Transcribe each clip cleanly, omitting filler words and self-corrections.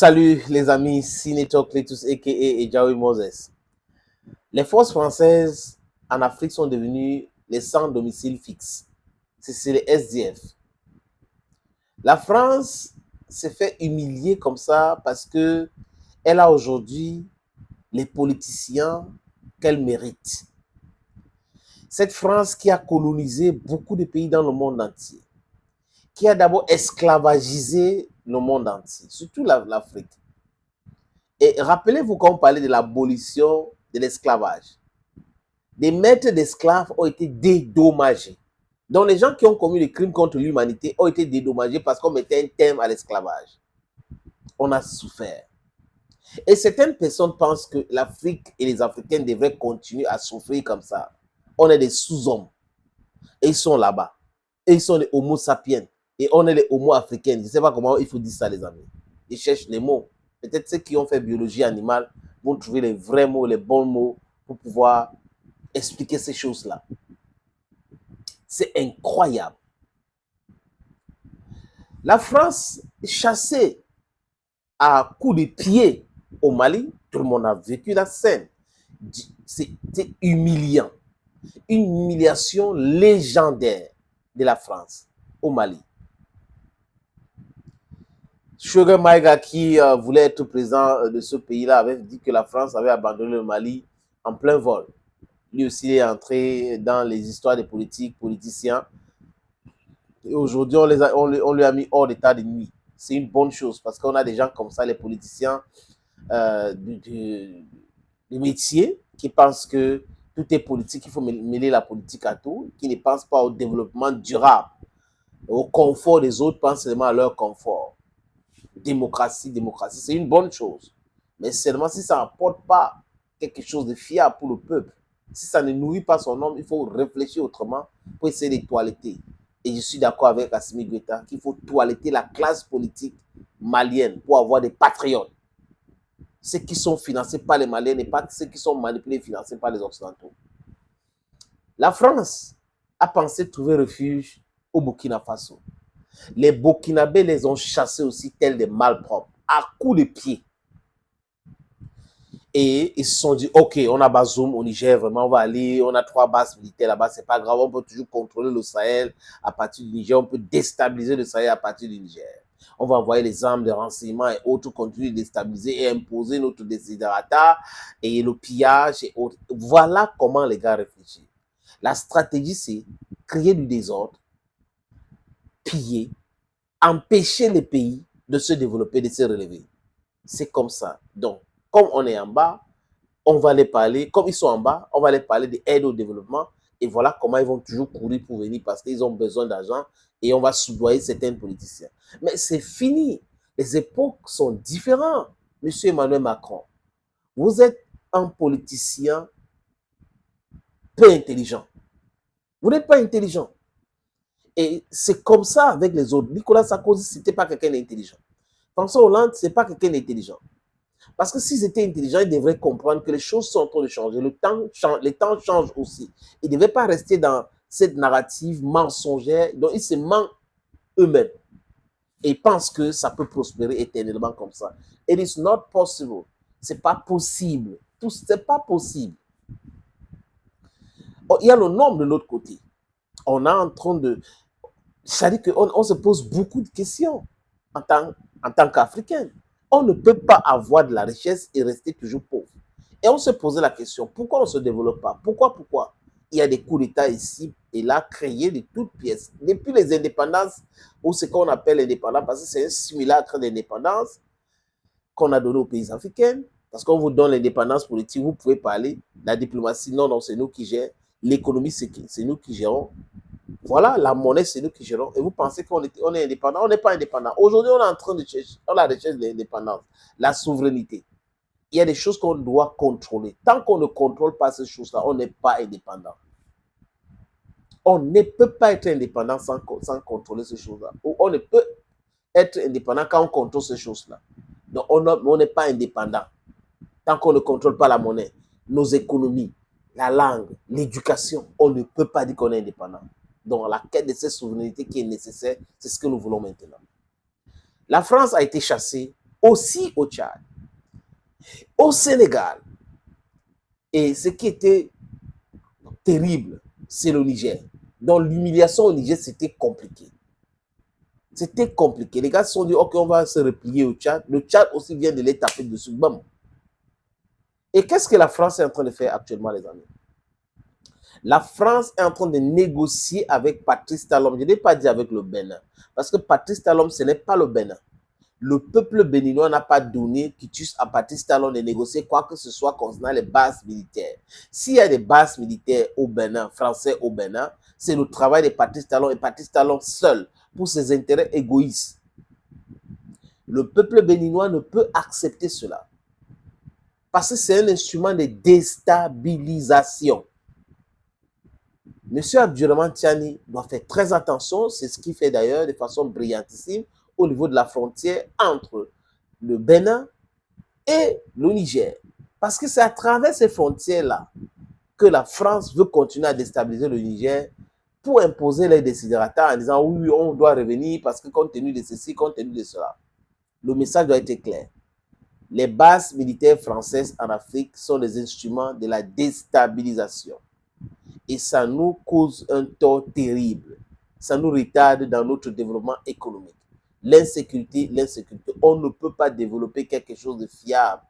Salut les amis, Cinetalk Cletus aka et Jaoui Moses. Les forces françaises en Afrique sont devenues les sans domicile fixe. C'est les SDF. La France s'est fait humilier comme ça parce que elle a aujourd'hui les politiciens qu'elle mérite. Cette France qui a colonisé beaucoup de pays dans le monde entier, qui a d'abord esclavagisé le monde entier, surtout l'Afrique. Et rappelez-vous quand on parlait de l'abolition de l'esclavage, des maîtres d'esclaves ont été dédommagés. Donc les gens qui ont commis des crimes contre l'humanité ont été dédommagés parce qu'on mettait un terme à l'esclavage. On a souffert. Et certaines personnes pensent que l'Afrique et les Africains devraient continuer à souffrir comme ça. On est des sous-hommes. Et ils sont là-bas. Et ils sont les homo sapiens. Et on est les homo africains. Je ne sais pas comment il faut dire ça, les amis. Ils cherchent les mots. Peut-être ceux qui ont fait biologie animale vont trouver les vrais mots, les bons mots pour pouvoir expliquer ces choses-là. C'est incroyable. La France chassée à coups de pied au Mali, tout le monde a vécu la scène. C'était humiliant. Une humiliation légendaire de la France au Mali. Choguel Maïga, qui voulait être président de ce pays-là, avait dit que la France avait abandonné le Mali en plein vol. Lui aussi est entré dans les histoires des politiciens. Et aujourd'hui, on lui a mis hors d'état de nuit. C'est une bonne chose parce qu'on a des gens comme ça, les politiciens du métier, qui pensent que tout est politique, il faut mêler la politique à tout, qui ne pensent pas au développement durable, au confort des autres, pensent seulement à leur confort. Démocratie, c'est une bonne chose. Mais seulement si ça n'apporte pas quelque chose de fiable pour le peuple, si ça ne nourrit pas son homme, il faut réfléchir autrement pour essayer de toiletter. Et je suis d'accord avec Assimi Goïta qu'il faut toiletter la classe politique malienne pour avoir des patriotes. Ceux qui sont financés par les Maliens et pas ceux qui sont manipulés et financés par les Occidentaux. La France a pensé trouver refuge au Burkina Faso. Les Burkinabés les ont chassés aussi tels des malpropres, à coups de pied. Et ils se sont dit, OK, on a Bazoum au Niger, vraiment, on va aller, on a 3 bases militaires là-bas, c'est pas grave, on peut toujours contrôler le Sahel à partir du Niger, on peut déstabiliser le Sahel à partir du Niger. On va envoyer les armes de renseignement et autres, continuer de déstabiliser et imposer notre désiderata et le pillage et autres. Voilà comment les gars réfléchissent. La stratégie, c'est créer du désordre, piller, empêcher les pays de se développer, de se relever. C'est comme ça. Donc, comme on est en bas, on va les parler, comme ils sont en bas, on va les parler d'aide au développement. Et voilà comment ils vont toujours courir pour venir parce qu'ils ont besoin d'argent et on va soudoyer certains politiciens. Mais c'est fini. Les époques sont différentes. Monsieur Emmanuel Macron, vous êtes un politicien peu intelligent. Vous n'êtes pas intelligent. Et c'est comme ça avec les autres. Nicolas Sarkozy, ce n'était pas quelqu'un d'intelligent. François Hollande, ce n'est pas quelqu'un d'intelligent. Parce que s'ils étaient intelligents, ils devraient comprendre que les choses sont en train de changer. Les temps changent aussi. Ils ne devaient pas rester dans cette narrative mensongère dont ils se mentent eux-mêmes. Et ils pensent que ça peut prospérer éternellement comme ça. It is not possible. Ce n'est pas possible. Ce n'est pas possible. Il y a le nombre de l'autre côté. On est en train de... C'est-à-dire qu'on se pose beaucoup de questions en tant qu'Africain. On ne peut pas avoir de la richesse et rester toujours pauvre. Et on se posait la question, pourquoi on ne se développe pas? Pourquoi? Il y a des coups d'État ici et là créés de toutes pièces. Depuis les indépendances, ou ce qu'on appelle l'indépendance, parce que c'est un simulacre d'indépendance qu'on a donné aux pays africains, parce qu'on vous donne l'indépendance politique, vous pouvez parler, la diplomatie, non, c'est nous qui gérons, l'économie, c'est nous qui gérons. Voilà, la monnaie, c'est nous qui gérons. Et vous pensez qu'on est indépendant? On n'est pas indépendant. Aujourd'hui, on est en train de chercher, on a la recherche de l'indépendance, la souveraineté. Il y a des choses qu'on doit contrôler. Tant qu'on ne contrôle pas ces choses-là, on n'est pas indépendant. On ne peut pas être indépendant sans contrôler ces choses-là. Ou on ne peut être indépendant quand on contrôle ces choses-là. Donc, on n'est pas indépendant. Tant qu'on ne contrôle pas la monnaie, nos économies, la langue, l'éducation, on ne peut pas dire qu'on est indépendant. Donc, la quête de cette souveraineté qui est nécessaire, c'est ce que nous voulons maintenant. La France a été chassée aussi au Tchad, au Sénégal. Et ce qui était terrible, c'est le Niger. Donc l'humiliation au Niger, c'était compliqué. C'était compliqué. Les gars se sont dit, ok, on va se replier au Tchad. Le Tchad aussi vient de les taper dessus. Bam. Et qu'est-ce que la France est en train de faire actuellement, les amis? La France est en train de négocier avec Patrice Talon. Je n'ai pas dit avec le Bénin. Parce que Patrice Talon, ce n'est pas le Bénin. Le peuple béninois n'a pas donné quitus à Patrice Talon de négocier quoi que ce soit concernant les bases militaires. S'il y a des bases militaires au Bénin, français au Bénin, c'est le travail de Patrice Talon et Patrice Talon seul pour ses intérêts égoïstes. Le peuple béninois ne peut accepter cela. Parce que c'est un instrument de déstabilisation. Monsieur Abdurrahman Tiani doit faire très attention, c'est ce qu'il fait d'ailleurs de façon brillantissime au niveau de la frontière entre le Bénin et le Niger. Parce que c'est à travers ces frontières-là que la France veut continuer à déstabiliser le Niger pour imposer les décidérata en disant oui, on doit revenir parce que compte tenu de ceci, compte tenu de cela. Le message doit être clair. Les bases militaires françaises en Afrique sont des instruments de la déstabilisation. Et ça nous cause un tort terrible. Ça nous retarde dans notre développement économique. L'insécurité, l'insécurité. On ne peut pas développer quelque chose de fiable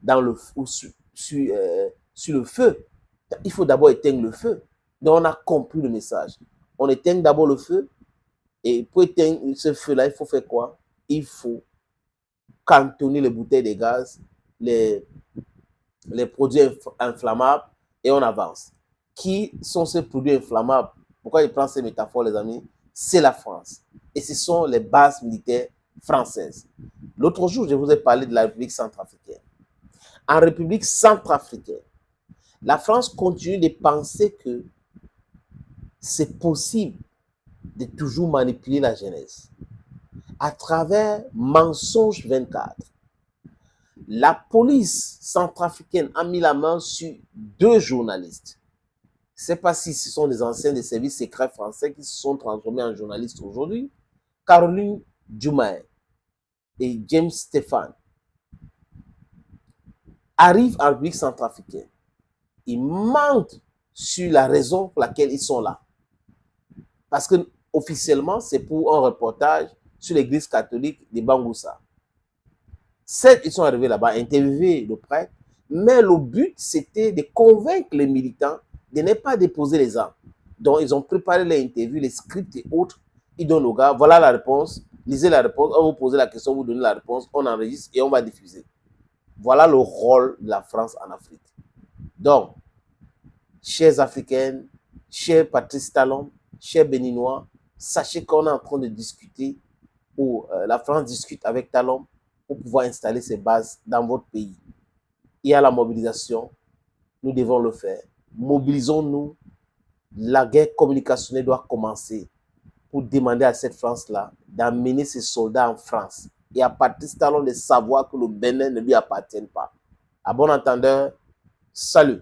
dans le, sur le feu. Il faut d'abord éteindre le feu. Donc on a compris le message. On éteint d'abord le feu. Et pour éteindre ce feu-là, il faut faire quoi? Il faut cantonner les bouteilles de gaz, les produits inflammables et on avance. Qui sont ces produits inflammables? Pourquoi je prends ces métaphores, les amis? C'est la France. Et ce sont les bases militaires françaises. L'autre jour, je vous ai parlé de la République centrafricaine. En République centrafricaine, la France continue de penser que c'est possible de toujours manipuler la jeunesse à travers mensonge 24. La police centrafricaine a mis la main sur 2 journalistes. Je ne sais pas si ce sont des anciens des services secrets français qui se sont transformés en journalistes aujourd'hui. Caroline Diomaye et James Stéphane arrivent en République centrafricaine. Ils mentent sur la raison pour laquelle ils sont là. Parce que officiellement, c'est pour un reportage sur l'église catholique de Bangoussa. Certes, ils sont arrivés là-bas, interviewés de près, mais le but, c'était de convaincre les militants de ne pas déposer les armes. Donc, ils ont préparé les interviews, les scripts et autres. Ils donnent aux gars, voilà la réponse, lisez la réponse, on vous pose la question, vous donnez la réponse, on enregistre et on va diffuser. Voilà le rôle de la France en Afrique. Donc, chers Africaines, chers Patrice Talon, chers Béninois, sachez qu'on est en train de discuter, ou la France discute avec Talon pour pouvoir installer ses bases dans votre pays. Il y a la mobilisation, nous devons le faire. Mobilisons-nous, la guerre communicationnelle doit commencer pour demander à cette France-là d'amener ses soldats en France et à Patrice Talon de savoir que le Bénin ne lui appartient pas. À bon entendeur, salut.